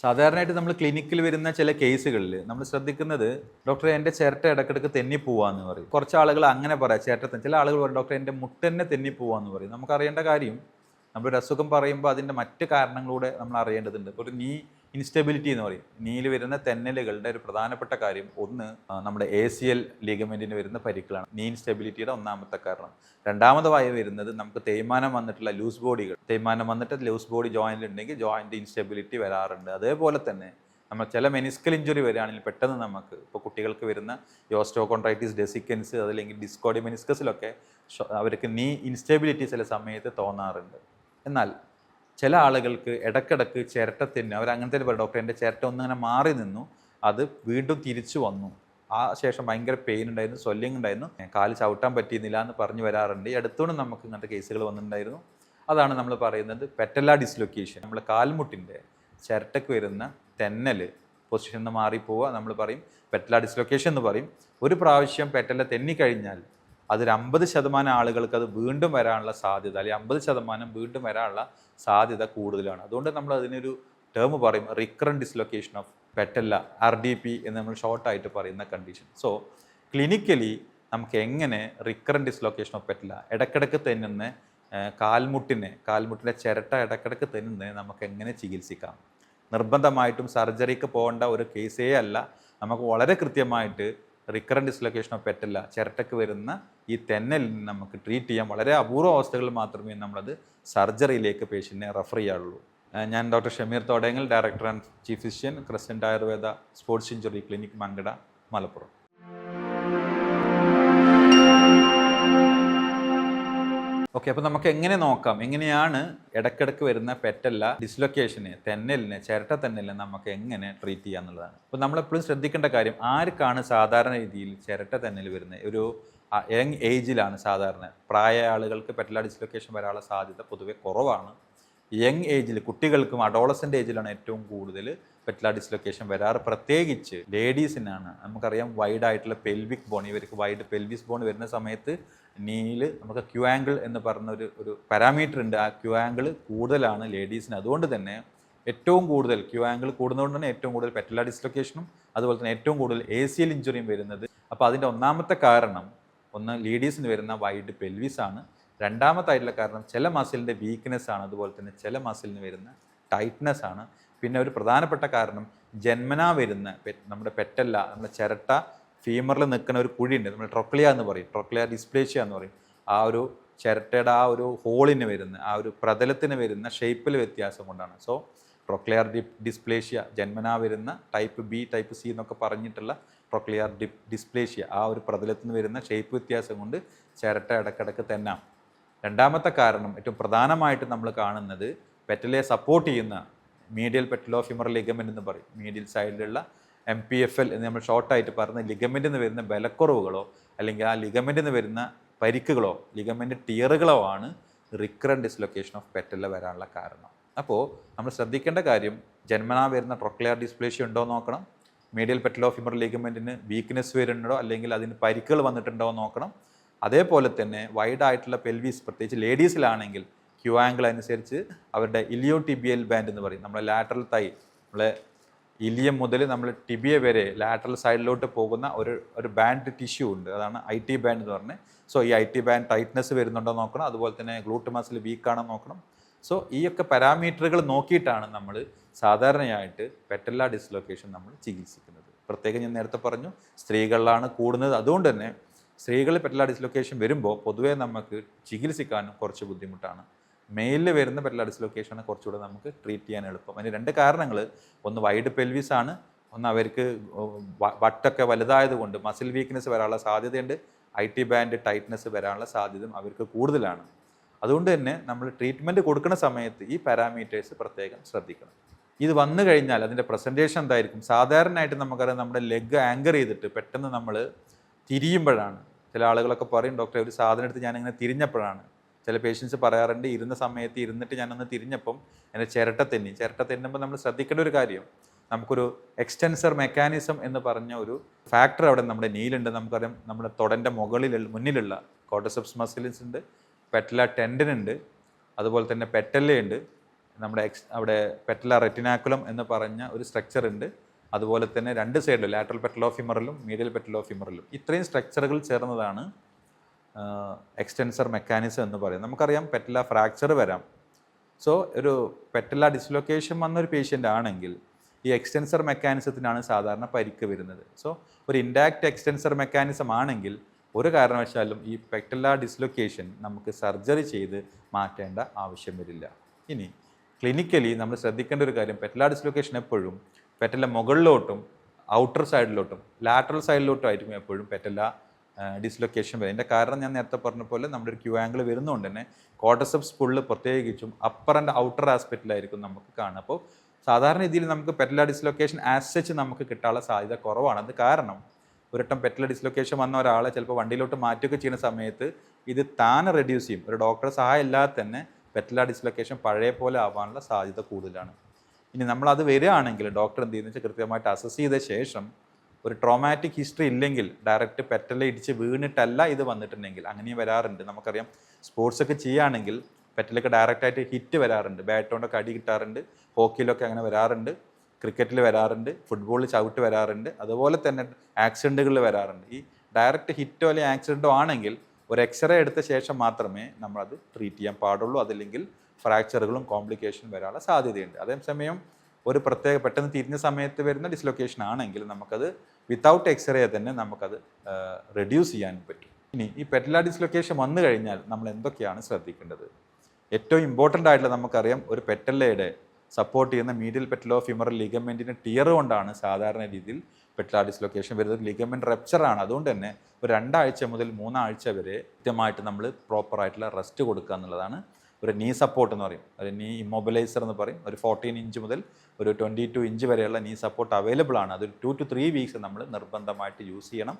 സാധാരണയായിട്ട് നമ്മൾ ക്ലിനിക്കിൽ വരുന്ന ചില കേസുകളിൽ നമ്മൾ ശ്രദ്ധിക്കുന്നത് ഡോക്ടറെ എൻ്റെ ചിരട്ട ഇടയ്ക്കിടയ്ക്ക് തെന്നിപ്പോവാന്ന് പറയും. കുറച്ച് ആളുകൾ അങ്ങനെ പറയാം, ചിരട്ട ചില ആളുകൾ പറയും ഡോക്ടറെ എൻ്റെ മുട്ട തന്നെ തെന്നിപ്പോവാന്ന് പറയും. നമുക്കറിയേണ്ട കാര്യം നമ്മളൊരു അസുഖം പറയുമ്പോൾ അതിൻ്റെ മറ്റ് കാരണങ്ങളൂടെ നമ്മൾ അറിയേണ്ടതുണ്ട്. ഇപ്പോൾ ഒരു നീ ഇൻസ്റ്റെബിലിറ്റി എന്ന് പറയും. നീയിൽ വരുന്ന തെന്നലുകളുടെ ഒരു പ്രധാനപ്പെട്ട കാര്യം ഒന്ന് നമ്മുടെ ACL ലിഗമെൻറ്റിന് വരുന്ന പരിക്കുകളാണ് നീ ഇൻസ്റ്റെബിലിറ്റിയുടെ ഒന്നാമത്തെ കാരണം. രണ്ടാമതായി വരുന്നത് നമുക്ക് തേയ്മാനം വന്നിട്ടുള്ള ലൂസ് ബോഡികൾ, തേയ്മാനം വന്നിട്ട് ലൂസ് ബോഡി ജോയിൻ്റ് ഉണ്ടെങ്കിൽ ജോയിൻ്റ് ഇൻസ്റ്റെബിലിറ്റി വരാറുണ്ട്. അതേപോലെ തന്നെ നമ്മൾ ചില മെനിസ്കൽ ഇഞ്ചുറി വരികയാണെങ്കിൽ പെട്ടെന്ന് നമുക്ക് ഇപ്പോൾ കുട്ടികൾക്ക് വരുന്ന യോസ്റ്റോകോൺട്രൈറ്റിസ് ഡെസിക്കൻസ് അതല്ലെങ്കിൽ ഡിസ്കോഡി മെനിസ്കസിലൊക്കെ അവർക്ക് നീ ഇൻസ്റ്റെബിലിറ്റി ചില സമയത്ത് തോന്നാറുണ്ട്. എന്നാൽ ചില ആളുകൾക്ക് ഇടയ്ക്കിടയ്ക്ക് ചിരട്ടത്തിന് അവരങ്ങനത്തെ പറയും ഡോക്ടർ എൻ്റെ ചിരട്ട ഒന്നിങ്ങനെ മാറി നിന്നു, അത് വീണ്ടും തിരിച്ചു വന്നു, ആ ശേഷം ഭയങ്കര പെയിൻ ഉണ്ടായിരുന്നു, സ്വെല്ലിങ് ഉണ്ടായിരുന്നു, കാല് ചവിട്ടാൻ പറ്റിയിരുന്നില്ല എന്ന് പറഞ്ഞു വരാറുണ്ട്. ഈ അടുത്തോടെ നമുക്ക് ഇങ്ങനത്തെ കേസുകൾ വന്നിട്ടുണ്ടായിരുന്നു. അതാണ് നമ്മൾ പറയുന്നത് പെറ്റല്ല ഡിസ്ലൊക്കേഷൻ. നമ്മൾ കാൽമുട്ടിൻ്റെ ചിരട്ടയ്ക്ക് വരുന്ന തെന്നൽ പൊസിഷൻ നിന്ന് മാറിപ്പോവുക നമ്മൾ പറയും പെറ്റല്ല ഡിസ്ലൊക്കേഷൻ എന്ന് പറയും. ഒരു പ്രാവശ്യം പെറ്റല്ല തെന്നിക്കഴിഞ്ഞാൽ അതൊരു 50% ആളുകൾക്ക് അത് വീണ്ടും വരാനുള്ള സാധ്യത, അല്ലെങ്കിൽ 50% വീണ്ടും വരാനുള്ള സാധ്യത കൂടുതലാണ്. അതുകൊണ്ട് നമ്മൾ അതിനൊരു ടേം പറയും റിക്കറൻറ്റ് ഡിസ്ലൊക്കേഷൻ ഓഫ് പെറ്റല്ല, RDP എന്ന് നമ്മൾ ഷോർട്ടായിട്ട് പറയുന്ന കണ്ടീഷൻ. സോ ക്ലിനിക്കലി നമുക്ക് എങ്ങനെ റിക്കറൻറ്റ് ഡിസ്ലൊക്കേഷൻ ഓഫ് പെറ്റല്ല ഇടയ്ക്കിടയ്ക്ക് തെന്നുന്ന കാൽമുട്ടിൻ്റെ ചിരട്ട ഇടയ്ക്കിടയ്ക്ക് തെന്നുന്നത് നമുക്ക് എങ്ങനെ ചികിത്സിക്കാം? നിർബന്ധമായിട്ടും സർജറിക്ക് പോകേണ്ട ഒരു കേസേ അല്ല. നമുക്ക് വളരെ കൃത്യമായിട്ട് റിക്കറൻറ്റ് ഡിസ്ലൊക്കേഷൻ ഓഫ് പെറ്റല്ല ചിരട്ടയ്ക്ക് വരുന്ന ഈ തെന്നലിൽ നിന്ന് നമുക്ക് ട്രീറ്റ് ചെയ്യാം. വളരെ അപൂർവ അവസ്ഥകളിൽ മാത്രമേ നമ്മളത് സർജറിയിലേക്ക് പേഷ്യൻറ്റിനെ റെഫർ ചെയ്യാറുള്ളൂ. ഞാൻ doctor Shameer Thodengal, director and chief physician, Crescent Ayurveda sports injury clinic, Mankada, Malappuram. Okay, അപ്പോൾ നമുക്ക് എങ്ങനെ നോക്കാം, എങ്ങനെയാണ് ഇടയ്ക്കിടയ്ക്ക് വരുന്ന പെറ്റല്ല ഡിസ്ലൊക്കേഷന്, തെന്നലിന്, ചിരട്ട തെന്നലിന് നമുക്ക് എങ്ങനെ ട്രീറ്റ് ചെയ്യുക എന്നുള്ളതാണ്. അപ്പോൾ നമ്മളെപ്പോഴും ശ്രദ്ധിക്കേണ്ട കാര്യം, ആർക്കാണ് സാധാരണ രീതിയിൽ ചിരട്ട തെന്നൽ വരുന്നത്? ഒരു യങ് ഏജിലാണ് സാധാരണ. പ്രായ ആളുകൾക്ക് പെറ്റല്ല ഡിസ്ലൊക്കേഷൻ വരാനുള്ള സാധ്യത പൊതുവെ കുറവാണ്. യങ് ഏജിൽ കുട്ടികൾക്കും അഡോളസൻ്റ് ഏജിലാണ് ഏറ്റവും കൂടുതൽ പെറ്റല്ല ഡിസ്ലൊക്കേഷൻ വരാറ്. പ്രത്യേകിച്ച് ലേഡീസിനാണ്. നമുക്കറിയാം വൈഡ് ആയിട്ടുള്ള പെൽവിക് ബോൺ, ഇവർക്ക് വൈഡ് പെൽവിസ് ബോൺ വരുന്ന സമയത്ത് നീയിൽ നമുക്ക് ക്യൂ ആംഗിൾ എന്ന് പറഞ്ഞ ഒരു പാരാമീറ്റർ ഉണ്ട്. ആ ക്യൂ ആംഗിൾ കൂടുതലാണ് ലേഡീസിന്. അതുകൊണ്ട് തന്നെ ഏറ്റവും കൂടുതൽ ക്യൂ ആംഗിൾ കൂടുന്നതുകൊണ്ട് തന്നെ ഏറ്റവും കൂടുതൽ പെറ്റല്ല ഡിസ്ലൊക്കേഷനും അതുപോലെ തന്നെ ഏറ്റവും കൂടുതൽ ACL ഇഞ്ചുറിയും വരുന്നത്. അപ്പോൾ അതിൻ്റെ ഒന്നാമത്തെ കാരണം ഒന്ന് ലേഡീസിന് വരുന്ന വൈഡ് പെൽവിസ് ആണ്. രണ്ടാമത്തായിട്ടുള്ള കാരണം ചില മസിലിൻ്റെ വീക്ക്നെസ് ആണ്. അതുപോലെ തന്നെ ചില മസിലിന് വരുന്ന ടൈറ്റ്നെസ് ആണ്. പിന്നെ ഒരു പ്രധാനപ്പെട്ട കാരണം ജന്മനാ വരുന്ന നമ്മുടെ പെറ്റല്ല, നമ്മുടെ ചിരട്ട ഫീമറിൽ നിൽക്കുന്ന ഒരു കുഴിയുണ്ട്, നമ്മൾ ട്രൊക്ലിയ എന്ന് പറയും, ട്രൊക്ലിയ ഡിസ്പ്ലേഷ്യ എന്ന് പറയും. ആ ഒരു ചിരട്ടയുടെ ആ ഒരു ഹോളിന് വരുന്ന ആ ഒരു പ്രതലത്തിന് വരുന്ന ഷേപ്പിൽ വ്യത്യാസം കൊണ്ടാണ്. സോ ട്രൊക്ലിയർ ഡിസ്പ്ലേഷ്യ ജന്മനാ വരുന്ന ടൈപ്പ് B, ടൈപ്പ് C എന്നൊക്കെ പറഞ്ഞിട്ടുള്ള ട്രൊക്ലിയർ ഡിസ്പ്ലേഷ്യ, ആ ഒരു പ്രതലത്തിന് വരുന്ന ഷേപ്പ് വ്യത്യാസം കൊണ്ട് ചിരട്ട ഇടയ്ക്കിടയ്ക്ക് തെന്നാം. രണ്ടാമത്തെ കാരണം ഏറ്റവും പ്രധാനമായിട്ട് നമ്മൾ കാണുന്നത് പെറ്റലയെ സപ്പോർട്ട് ചെയ്യുന്ന മീഡിയൽ പെറ്റലോഫിമറൽ ലിഗമെൻ്റ് എന്ന് പറയും. മീഡിയൽ സൈഡിലുള്ള MPFL എന്ന് നമ്മൾ ഷോർട്ടായിട്ട് പറഞ്ഞ ലിഗമെൻറ്റിൽ നിന്ന് വരുന്ന ബലക്കുറവുകളോ അല്ലെങ്കിൽ ആ ലിഗമെൻറ്റിൽ നിന്ന് വരുന്ന പരിക്കുകളോ ലിഗമെൻറ്റ് ടിയറുകളോ ആണ് റിക്കറൻറ്റ് ഡിസ്ലൊക്കേഷൻ ഓഫ് പെറ്റല്ല വരാനുള്ള കാരണം. അപ്പോൾ നമ്മൾ ശ്രദ്ധിക്കേണ്ട കാര്യം ജന്മനാ വരുന്ന ട്രൊക്ലിയർ ഡിസ്പ്ലേഷ്യ ഉണ്ടോ നോക്കണം, മീഡിയൽ പെറ്റലോഫിമറൽ ലിഗമെൻറ്റിന് വീക്ക്നെസ് വരുന്നുണ്ടോ അല്ലെങ്കിൽ അതിന് പരിക്കുകൾ വന്നിട്ടുണ്ടോ നോക്കണം. അതേപോലെ തന്നെ വൈഡ് ആയിട്ടുള്ള പെൽവിസ്, പ്രത്യേകിച്ച് ലേഡീസിലാണെങ്കിൽ ക്യൂ ആംഗിൾ അനുസരിച്ച് അവരുടെ ഇലിയോടിബിയൽ ബാൻഡ് എന്ന് പറയും, നമ്മളെ ലാറ്ററൽ തൈ, നമ്മളെ ഇലിയം മുതൽ നമ്മൾ ടിബിയ വരെ ലാറ്ററൽ സൈഡിലോട്ട് പോകുന്ന ഒരു ബാൻഡ് ടിഷ്യൂ ഉണ്ട്, അതാണ് IT ബാൻഡ് എന്ന് പറഞ്ഞത്. സോ ഈ IT ബാൻഡ് ടൈറ്റ്നെസ് വരുന്നുണ്ടോ നോക്കണം. അതുപോലെ തന്നെ ഗ്ലൂട്ട് മസിൽ വീക്കാണോ നോക്കണം. സോ ഈ ഒക്കെ പാരാമീറ്ററുകൾ നോക്കിയിട്ടാണ് നമ്മൾ സാധാരണയായിട്ട് പെറ്റല്ല ഡിസ്ലൊക്കേഷൻ നമ്മൾ ചികിത്സിക്കുന്നത്. പ്രത്യേകം ഞാൻ നേരത്തെ പറഞ്ഞു സ്ത്രീകളിലാണ് കൂടുന്നത്. അതുകൊണ്ട് തന്നെ സ്ത്രീകളിൽ പെറ്റല്ല ഡിസ്ലൊക്കേഷൻ വരുമ്പോൾ പൊതുവേ നമുക്ക് ചികിത്സിക്കാനും കുറച്ച് ബുദ്ധിമുട്ടാണ്. മെയിലിൽ വരുന്ന പെറ്റല്ല ഡിസ്ലൊക്കേഷനാണ് കുറച്ചുകൂടെ നമുക്ക് ട്രീറ്റ് ചെയ്യാൻ എളുപ്പം. അതിന് രണ്ട് കാരണങ്ങൾ, ഒന്ന് വൈഡ് പെൽവിസ് ആണ്, ഒന്ന് അവർക്ക് വട്ടൊക്കെ വലുതായതുകൊണ്ട് മസിൽ വീക്ക്നെസ് വരാനുള്ള സാധ്യതയുണ്ട്, IT ബാൻഡ് ടൈറ്റ്നെസ് വരാനുള്ള സാധ്യതയും അവർക്ക് കൂടുതലാണ്. അതുകൊണ്ട് തന്നെ നമ്മൾ ട്രീറ്റ്മെൻറ്റ് കൊടുക്കുന്ന സമയത്ത് ഈ പാരാമീറ്റേഴ്സ് പ്രത്യേകം ശ്രദ്ധിക്കണം. ഇത് വന്നു കഴിഞ്ഞാൽ അതിൻ്റെ പ്രസൻറ്റേഷൻ എന്തായിരിക്കും? സാധാരണയായിട്ട് നമുക്കറിയാം നമ്മുടെ ലെഗ് ആങ്കർ ചെയ്തിട്ട് പെട്ടെന്ന് നമ്മൾ തിരിയുമ്പോഴാണ്. ചില ആളുകളൊക്കെ പറയും ഡോക്ടറെ ഒരു സാധനം എടുത്ത് ഞാനിങ്ങനെ തിരിഞ്ഞപ്പോഴാണ്. ചില പേഷ്യൻസ് പറയാറുണ്ട് ഇരുന്ന സമയത്ത് ഇരുന്നിട്ട് ഞാനൊന്ന് തിരിഞ്ഞപ്പം എൻ്റെ ചിരട്ട തെന്നുമ്പോൾ നമ്മൾ ശ്രദ്ധിക്കേണ്ട ഒരു കാര്യം, നമുക്കൊരു എക്സ്റ്റൻസർ മെക്കാനിസം എന്ന് പറഞ്ഞ ഒരു ഫാക്ടർ അവിടെ നമ്മുടെ നീലുണ്ട്. നമുക്കറിയാം നമ്മുടെ തൊടൻ്റെ മുന്നിലുള്ള കോർട്ടിസെപ്സ് മസിൽസ് ഉണ്ട്, പെറ്റല ടെൻഡൻ ഉണ്ട്, അതുപോലെ തന്നെ പെറ്റല്ലയുണ്ട്, നമ്മുടെ അവിടെ പെറ്റല റെറ്റിനാക്കുലം എന്ന് പറഞ്ഞ ഒരു സ്ട്രക്ചർ ഉണ്ട്. അതുപോലെ തന്നെ രണ്ട് സൈഡിലും ലാറ്ററൽ പെറ്റലോഫിമറിലും മീഡിയൽ പെറ്റലോഫിമറിലും ഇത്രയും സ്ട്രക്ചറുകൾ ചേർന്നതാണ് എക്സ്റ്റൻസർ മെക്കാനിസം എന്ന് പറയുന്നത്. നമുക്കറിയാം പെറ്റല ഫ്രാക്ചർ വരാം. സോ ഒരു പെറ്റല ഡിസ്ലൊക്കേഷൻ വന്നൊരു പേഷ്യൻ്റ് ആണെങ്കിൽ ഈ എക്സ്റ്റൻസർ മെക്കാനിസത്തിനാണ് സാധാരണ പരിക്ക് വരുന്നത്. സോ ഒരു ഇൻഡാക്റ്റ് എക്സ്റ്റൻസർ മെക്കാനിസം ആണെങ്കിൽ ഒരു കാരണവശാലും ഈ പെറ്റല ഡിസ്ലൊക്കേഷൻ നമുക്ക് സർജറി ചെയ്ത് മാറ്റേണ്ട ആവശ്യം വരില്ല. ഇനി ക്ലിനിക്കലി നമ്മൾ ശ്രദ്ധിക്കേണ്ട ഒരു കാര്യം, പെറ്റല ഡിസ്ലൊക്കേഷൻ എപ്പോഴും പെറ്റല മുകളിലോട്ടും ഔട്ടർ സൈഡിലോട്ടും ലാറ്ററൽ സൈഡിലോട്ടും ആയിരിക്കും എപ്പോഴും പെറ്റല ഡിസ്ലൊക്കേഷൻ വരും. അതിൻ്റെ കാരണം ഞാൻ നേരത്തെ പറഞ്ഞ പോലെ നമ്മുടെ ഒരു ക്യൂ ആംഗിൾ വരുന്നതുകൊണ്ട് തന്നെ ക്വാഡ്രിസെപ്സ് പുള്ള് പ്രത്യേകിച്ചും അപ്പർ ആൻഡ് ഔട്ടർ ആസ്പെക്റ്റിലായിരിക്കും നമുക്ക് കാണുക. അപ്പോൾ സാധാരണ രീതിയിൽ നമുക്ക് പെറ്റല ഡിസ്ലൊക്കേഷൻ ആസ് സച്ച് നമുക്ക് കിട്ടാനുള്ള സാധ്യത കുറവാണ്. അത് കാരണം ഒരിട്ടം പെറ്റല ഡിസ്ലൊക്കേഷൻ വന്ന ഒരാളെ ചിലപ്പോൾ വണ്ടിയിലോട്ട് മാറ്റുകയൊക്കെ ചെയ്യുന്ന സമയത്ത് ഇത് താനെ റെഡ്യൂസ് ചെയ്യും. ഒരു ഡോക്ടറുടെ സഹായം ഇല്ലാതെ തന്നെ പെറ്റല ഡിസ്ലൊക്കേഷൻ പഴയ പോലെ ആവാനുള്ള സാധ്യത കൂടുതലാണ്. ഇനി നമ്മളത് വരികയാണെങ്കിൽ ഡോക്ടർ എന്ത് ചെയ്യുന്നത് വെച്ചാൽ കൃത്യമായിട്ട് അസസ് ചെയ്ത ശേഷം ഒരു ട്രോമാറ്റിക് ഹിസ്റ്ററി ഇല്ലെങ്കിൽ ഡയറക്റ്റ് പെറ്റല ഇടിച്ച് വീണിട്ടല്ല ഇത് വന്നിട്ടുണ്ടെങ്കിൽ, അങ്ങനെയും വരാറുണ്ട്. നമുക്കറിയാം സ്പോർട്സൊക്കെ ചെയ്യുകയാണെങ്കിൽ പെറ്റലൊക്കെ ഡയറക്റ്റായിട്ട് ഹിറ്റ് വരാറുണ്ട്, ബാറ്റ് കൊണ്ടൊക്കെ അടി കിട്ടാറുണ്ട്, ഹോക്കിയിലൊക്കെ അങ്ങനെ വരാറുണ്ട്, ക്രിക്കറ്റിൽ വരാറുണ്ട്, ഫുട്ബോളിൽ ചവിട്ട് വരാറുണ്ട്, അതുപോലെ തന്നെ ആക്സിഡൻറ്റുകളിൽ വരാറുണ്ട്. ഈ ഡയറക്റ്റ് ഹിറ്റോ അല്ലെങ്കിൽ ആക്സിഡൻറ്റോ ആണെങ്കിൽ ഒരു എക്സ്റേ എടുത്ത ശേഷം മാത്രമേ നമ്മളത് ട്രീറ്റ് ചെയ്യാൻ പാടുള്ളൂ. അതില്ലെങ്കിൽ ഫ്രാക്ചറുകളും കോംപ്ലിക്കേഷൻ വരാനുള്ള സാധ്യതയുണ്ട്. അതേസമയം ഒരു പ്രത്യേക പെട്ടെന്ന് തിരിഞ്ഞ സമയത്ത് വരുന്ന ഡിസ്ലൊക്കേഷൻ ആണെങ്കിൽ നമുക്കത് വിത്തൗട്ട് എക്സ്റേ തന്നെ നമുക്കത് റെഡ്യൂസ് ചെയ്യാൻ പറ്റും. ഇനി ഈ പെറ്റല ഡിസ്ലൊക്കേഷൻ വന്നു കഴിഞ്ഞാൽ നമ്മൾ എന്തൊക്കെയാണ് ശ്രദ്ധിക്കേണ്ടത്? ഏറ്റവും ഇമ്പോർട്ടൻ്റ് ആയിട്ടുള്ള നമുക്കറിയാം, ഒരു പെറ്റലയുടെ സപ്പോർട്ട് ചെയ്യുന്ന മീഡിയൽ പെറ്റലോഫിമറൽ ലിഗമെൻറ്റിന് ടിയർ കൊണ്ടാണ് സാധാരണ രീതിയിൽ പെറ്റല ഡിസ്ലൊക്കേഷൻ വരുന്നത്. ലിഗമെൻറ്റ് റപ്ചറാണ്. അതുകൊണ്ട് തന്നെ ഒരു 2 ആഴ്ച മുതൽ 3 ആഴ്ച വരെ കൃത്യമായിട്ട് നമ്മൾ പ്രോപ്പറായിട്ടുള്ള റെസ്റ്റ് കൊടുക്കുക എന്നുള്ളതാണ് ഒരു നീ സപ്പോർട്ട് എന്ന് പറയും, ഒരു നീ ഇമ്മൊബിലൈസർ എന്ന് പറയും. ഒരു 14 ഇഞ്ച് മുതൽ ഒരു 22 ഇഞ്ച് വരെയുള്ള നീ സപ്പോർട്ട് അവൈലബിൾ ആണ്. അതൊരു 2 to 3 വീക്സ് നമ്മൾ നിർബന്ധമായിട്ട് യൂസ് ചെയ്യണം.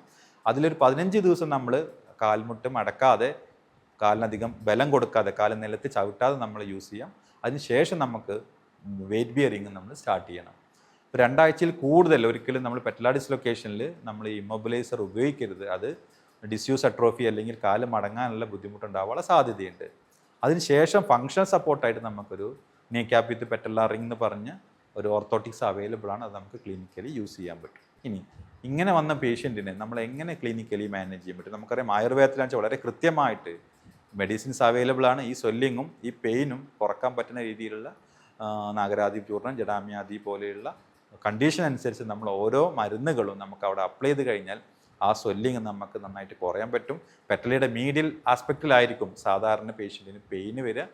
അതിലൊരു 15 ദിവസം നമ്മൾ കാൽമുട്ട് മടക്കാതെ, കാലിനധികം ബലം കൊടുക്കാതെ, കാല് നിലത്ത് ചവിട്ടാതെ നമ്മൾ യൂസ് ചെയ്യാം. അതിനുശേഷം നമുക്ക് വെയിറ്റ് ബിയറിങ് നമ്മൾ സ്റ്റാർട്ട് ചെയ്യണം. 2 ആഴ്ചയിൽ കൂടുതൽ ഒരിക്കലും നമ്മൾ പെറ്റല ഡിസ്ലൊക്കേഷനിൽ നമ്മൾ ഈ ഇമ്മൊബിലൈസർ ഉപയോഗിക്കരുത്. അത് ഡിസ്യൂസ് അട്രോഫി അല്ലെങ്കിൽ കാല് മടങ്ങാനുള്ള ബുദ്ധിമുട്ടുണ്ടാവാനുള്ള സാധ്യതയുണ്ട്. അതിനുശേഷം ഫങ്ഷൻ സപ്പോർട്ടായിട്ട് നമുക്കൊരു നീ ക്യാപ്പ് വിത്ത് പെറ്റല റിംഗ് എന്ന് പറഞ്ഞ ഒരു ഓർത്തോട്ടിക്സ് അവൈലബിൾ ആണ്. അത് നമുക്ക് ക്ലിനിക്കലി യൂസ് ചെയ്യാൻ പറ്റും. ഇനി ഇങ്ങനെ വന്ന പേഷ്യൻറ്റിനെ നമ്മൾ എങ്ങനെ ക്ലിനിക്കലി മാനേജ് ചെയ്യാൻ പറ്റും? നമുക്കറിയാം ആയുർവേദത്തിലാണെന്ന് വെച്ചാൽ വളരെ കൃത്യമായിട്ട് മെഡിസിൻസ് അവൈലബിൾ ആണ്. ഈ സ്വെല്ലിങ്ങും ഈ പെയിനും കുറക്കാൻ പറ്റുന്ന രീതിയിലുള്ള നാഗരാതി ചൂർണം, ജഡാമ്യാദി പോലെയുള്ള കണ്ടീഷൻ അനുസരിച്ച് നമ്മൾ ഓരോ മരുന്നുകളും നമുക്ക് അവിടെ അപ്ലൈ ചെയ്ത് കഴിഞ്ഞാൽ ആ സ്വെല്ലിങ് നമുക്ക് നന്നായിട്ട് കുറയാൻ പറ്റും. പെറ്റലയുടെ മീഡിയൽ ആസ്പെക്റ്റിലായിരിക്കും സാധാരണ പേഷ്യൻറ്റിന് പെയിന് വരിക.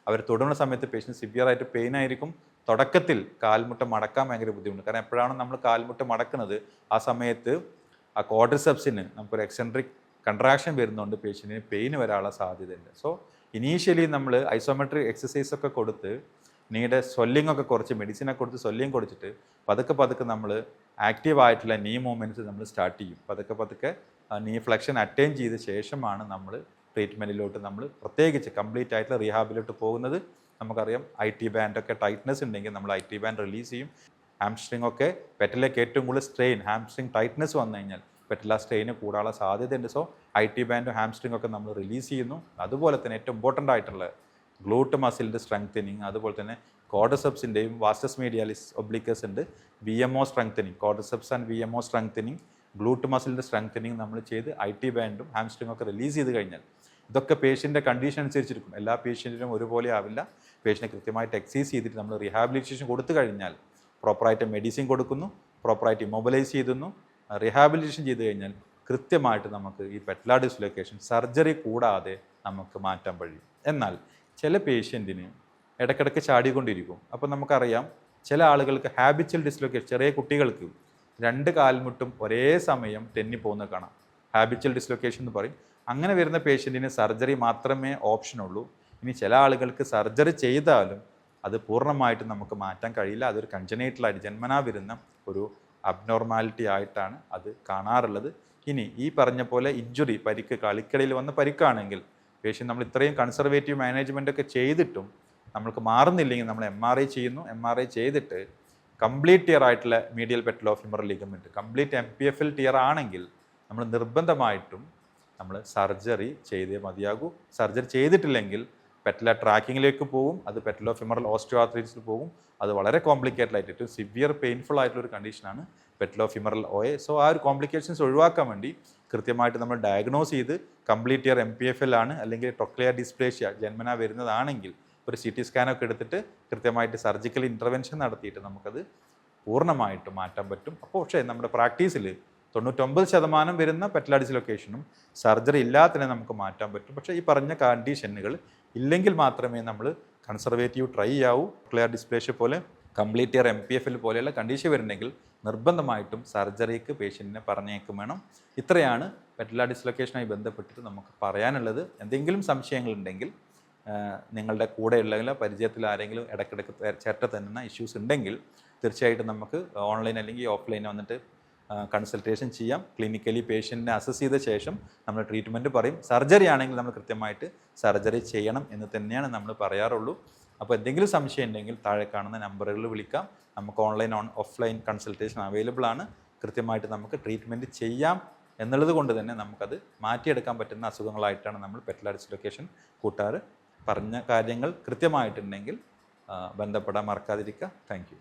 അവർ തൊടുന്ന സമയത്ത് പേഷ്യൻറ്റ് സിവിയറായിട്ട് പെയിൻ ആയിരിക്കും. തുടക്കത്തിൽ കാൽമുട്ട മടക്കാൻ ഭയങ്കര ബുദ്ധിമുട്ട്. കാരണം എപ്പോഴാണ് നമ്മൾ കാൽമുട്ട മടക്കുന്നത് ആ സമയത്ത് ആ ക്വാഡ്രിസെപ്സിന് നമുക്കൊരു എക്സെൻട്രിക് കൺട്രാക്ഷൻ വരുന്നതുകൊണ്ട് പേഷ്യൻറ്റിന് പെയിന് വരാനുള്ള സാധ്യതയുണ്ട്. സോ ഇനീഷ്യലി നമ്മൾ ഐസോമെട്രിക് എക്സസൈസ് ഒക്കെ കൊടുത്ത് നീയുടെ സ്വെല്ലിംഗ് ഒക്കെ കുറച്ച് മെഡിസിനൊക്കെ കൊടുത്ത് സ്വെല്ലിംഗ് കൊടുത്തിട്ട് പതുക്കെ നമ്മൾ ആക്റ്റീവായിട്ടുള്ള നീ മൂവ്മെൻറ്റ്സ് നമ്മൾ സ്റ്റാർട്ട് ചെയ്യും. പതുക്കെ നീ ഫ്ലെക്ഷൻ അറ്റൈൻ ചെയ്ത ശേഷമാണ് നമ്മൾ ട്രീറ്റ്മെൻറ്റിലോട്ട് നമ്മൾ പ്രത്യേകിച്ച് കംപ്ലീറ്റ് ആയിട്ടുള്ള റീഹാബിലോട്ട് പോകുന്നത്. നമുക്കറിയാം IT ബാൻഡൊക്കെ ടൈറ്റ്നസ് ഉണ്ടെങ്കിൽ നമ്മൾ IT ബാൻഡ് റിലീസ് ചെയ്യും. ഹാംസ്ട്രിങ് ഒക്കെ പെറ്റലയ്ക്ക് ഏറ്റവും കൂടുതൽ സ്ട്രെയിൻ, ഹാംസ്ട്രിങ് ടൈറ്റ്നസ് വന്നു കഴിഞ്ഞാൽ പെറ്റല സ്ട്രെയിന് കൂടാനുള്ള സാധ്യതയുണ്ട്. സോ IT ബാൻഡും ഹാംസ്ട്രിങ് ഒക്കെ നമ്മൾ റിലീസ് ചെയ്യുന്നു. അതുപോലെ തന്നെ ഏറ്റവും ഇമ്പോർട്ടൻ്റ് ആയിട്ടുള്ള ഗ്ലൂട്ട് മസിലിൻ്റെ സ്ട്രെങ്തനിങ്, അതുപോലെ തന്നെ ക്വാഡ്രിസെപ്സിൻ്റെയും വാസ്റ്റസ് മീഡിയാലിസ് ഒബ്ലിക്കസ് ഉണ്ട്, VMO strengthening, quadriceps and VMO strengthening, glute മസിലിൻ്റെ സ്ട്രെങ്തനിങ് നമ്മൾ ചെയ്ത് IT ബാൻഡും ഹാംസ്ട്രിങ്ങും ഒക്കെ റിലീസ് ചെയ്ത് കഴിഞ്ഞാൽ ഇതൊക്കെ പേഷ്യൻ്റെ കണ്ടീഷൻ അനുസരിച്ചിരിക്കും. എല്ലാ പേഷ്യൻറ്റിനും ഒരുപോലെ ആവില്ല. പേഷ്യനെ കൃത്യമായിട്ട് എക്സസൈസ് ചെയ്തിട്ട് നമ്മൾ റീഹാബിലിറ്റേഷൻ കൊടുത്തു കഴിഞ്ഞാൽ പ്രോപ്പറായിട്ട് മെഡിസിൻ കൊടുക്കുന്നു, പ്രോപ്പറായിട്ട് ഇമ്മൊബിലൈസ് ചെയ്യുന്നു, റീഹാബിലിറ്റേഷൻ ചെയ്ത് കഴിഞ്ഞാൽ കൃത്യമായിട്ട് നമുക്ക് ഈ പെറ്റല ഡിസ്ലൊക്കേഷൻ സർജറി കൂടാതെ നമുക്ക് മാറ്റാൻ കഴിയും. എന്നാൽ ചില പേഷ്യൻറ്റിന് ഇടയ്ക്കിടയ്ക്ക് ചാടിക്കൊണ്ടിരിക്കും. അപ്പോൾ നമുക്കറിയാം ചില ആളുകൾക്ക് ഹാബിച്വൽ ഡിസ്ലൊക്കേഷൻ, ചെറിയ കുട്ടികൾക്ക് 2 കാൽമുട്ടും ഒരേ സമയം തെന്നിപ്പോകുന്നത് കാണാം. ഹാബിച്വൽ ഡിസ്ലൊക്കേഷൻ എന്ന് പറയും. അങ്ങനെ വരുന്ന പേഷ്യൻറ്റിന് സർജറി മാത്രമേ ഓപ്ഷനുള്ളൂ. ഇനി ചില ആളുകൾക്ക് സർജറി ചെയ്താലും അത് പൂർണ്ണമായിട്ട് നമുക്ക് മാറ്റാൻ കഴിയില്ല. അതൊരു കൺജനൈറ്റലായിട്ട് ജന്മനാ വരുന്ന ഒരു അബ്നോർമാലിറ്റി ആയിട്ടാണ് അത് കാണാറുള്ളത്. ഇനി ഈ പറഞ്ഞ പോലെ ഇഞ്ചുറി, പരിക്ക്, കളിക്കടയിൽ വന്ന പരിക്കാണെങ്കിൽ പേഷ്യൻ്റ് നമ്മൾ ഇത്രയും കൺസർവേറ്റീവ് മാനേജ്മെൻ്റ് ഒക്കെ ചെയ്തിട്ടും നമ്മൾക്ക് മാറുന്നില്ലെങ്കിൽ നമ്മൾ MRI ചെയ്യുന്നു. MRI ചെയ്തിട്ട് കംപ്ലീറ്റ് ടിയർ ആയിട്ടുള്ള മീഡിയൽ പെറ്റലോഫിമറൽ ലിഗമെൻറ്റ്, കംപ്ലീറ്റ് MPFL ടിയർ ആണെങ്കിൽ നമ്മൾ നിർബന്ധമായിട്ടും നമ്മൾ സർജറി ചെയ്തേ മതിയാകൂ. സർജറി ചെയ്തിട്ടില്ലെങ്കിൽ പെറ്റല ട്രാക്കിങ്ങിലേക്ക് പോകും, അത് പെറ്റലോ ഫിമറൽ ഓസ്റ്റിയോആർത്രൈറ്റിസിൽ പോകും. അത് വളരെ കോംപ്ലിക്കേറ്റഡ് ആയിട്ട് ഏറ്റവും സിവിയർ പെയിൻഫുൾ ആയിട്ടുള്ളൊരു കണ്ടീഷനാണ് പെറ്റലോ ഫിമറൽ OA. സോ ആ ഒരു കോംപ്ലിക്കേഷൻസ് ഒഴിവാക്കാൻ വേണ്ടി കൃത്യമായിട്ട് നമ്മൾ ഡയഗ്നോസ് ചെയ്ത് കംപ്ലീറ്റ് ഇയർ MPFL ആണ് അല്ലെങ്കിൽ ട്രൊക്ലിയർ ഡിസ്പ്ലേഷ്യ ജന്മന വരുന്നതാണെങ്കിൽ ഒരു CT സ്കാനൊക്കെ എടുത്തിട്ട് കൃത്യമായിട്ട് സർജിക്കൽ ഇൻ്റർവെൻഷൻ നടത്തിയിട്ട് നമുക്കത് പൂർണ്ണമായിട്ട് മാറ്റാൻ പറ്റും. അപ്പോൾ പക്ഷേ നമ്മുടെ പ്രാക്ടീസിൽ 99% വരുന്ന പെറ്റല ഡിസ്ലൊക്കേഷനും സർജറി ഇല്ലാതെ തന്നെ നമുക്ക് മാറ്റാൻ പറ്റും. പക്ഷേ ഈ പറഞ്ഞ കണ്ടീഷനുകൾ ഇല്ലെങ്കിൽ മാത്രമേ നമ്മൾ കൺസർവേറ്റീവ് ട്രൈ ചെയ്യാവൂ. ട്രൊക്ലിയർ ഡിസ്പ്ലേഷ്യ പോലെ കംപ്ലീറ്റ് ഇയർ MPFL പോലെയുള്ള കണ്ടീഷൻ വരുന്നെങ്കിൽ നിർബന്ധമായിട്ടും സർജറിക്ക് പേഷ്യൻറ്റിനെ പറഞ്ഞേക്കും വേണം. ഇത്രയാണ് പെറ്റല ഡിസ്ലൊക്കേഷനുമായി ബന്ധപ്പെട്ടിട്ട് നമുക്ക് പറയാനുള്ളത്. എന്തെങ്കിലും സംശയങ്ങളുണ്ടെങ്കിൽ നിങ്ങളുടെ കൂടെയുള്ള പരിചയത്തിൽ ആരെങ്കിലും ഇടയ്ക്കിടയ്ക്ക് ചിരട്ട തന്നുന്ന ഇഷ്യൂസ് ഉണ്ടെങ്കിൽ തീർച്ചയായിട്ടും നമുക്ക് ഓൺലൈൻ അല്ലെങ്കിൽ ഓഫ്ലൈൻ വന്നിട്ട് കൺസൾട്ടേഷൻ ചെയ്യാം. ക്ലിനിക്കലി പേഷ്യൻറ്റിനെ അസസ് ചെയ്ത ശേഷം നമ്മൾ ട്രീറ്റ്മെൻറ്റ് പറയും. സർജറി ആണെങ്കിൽ നമ്മൾ കൃത്യമായിട്ട് സർജറി ചെയ്യണം എന്ന് തന്നെയാണ് നമ്മൾ പറയാറുള്ളൂ. അപ്പോൾ എന്തെങ്കിലും സംശയം ഉണ്ടെങ്കിൽ താഴെ കാണുന്ന നമ്പറുകളിൽ വിളിക്കാം. നമുക്ക് ഓൺലൈൻ ഓഫ്ലൈൻ കൺസൾട്ടേഷൻ അവൈലബിൾ ആണ്. കൃത്യമായിട്ട് നമുക്ക് ട്രീറ്റ്മെൻറ്റ് ചെയ്യാം എന്നുള്ളത് കൊണ്ട് തന്നെ നമുക്കത് മാറ്റിയെടുക്കാൻ പറ്റുന്ന അസുഖങ്ങളായിട്ടാണ് നമ്മൾ പെറ്റല ഡിസ്ലൊക്കേഷൻ കൂട്ടാറ്. പറഞ്ഞ കാര്യങ്ങൾ കൃത്യമായിട്ടുണ്ടെങ്കിൽ ബന്ധപ്പെടാൻ മറക്കാതിരിക്കുക. Thank you.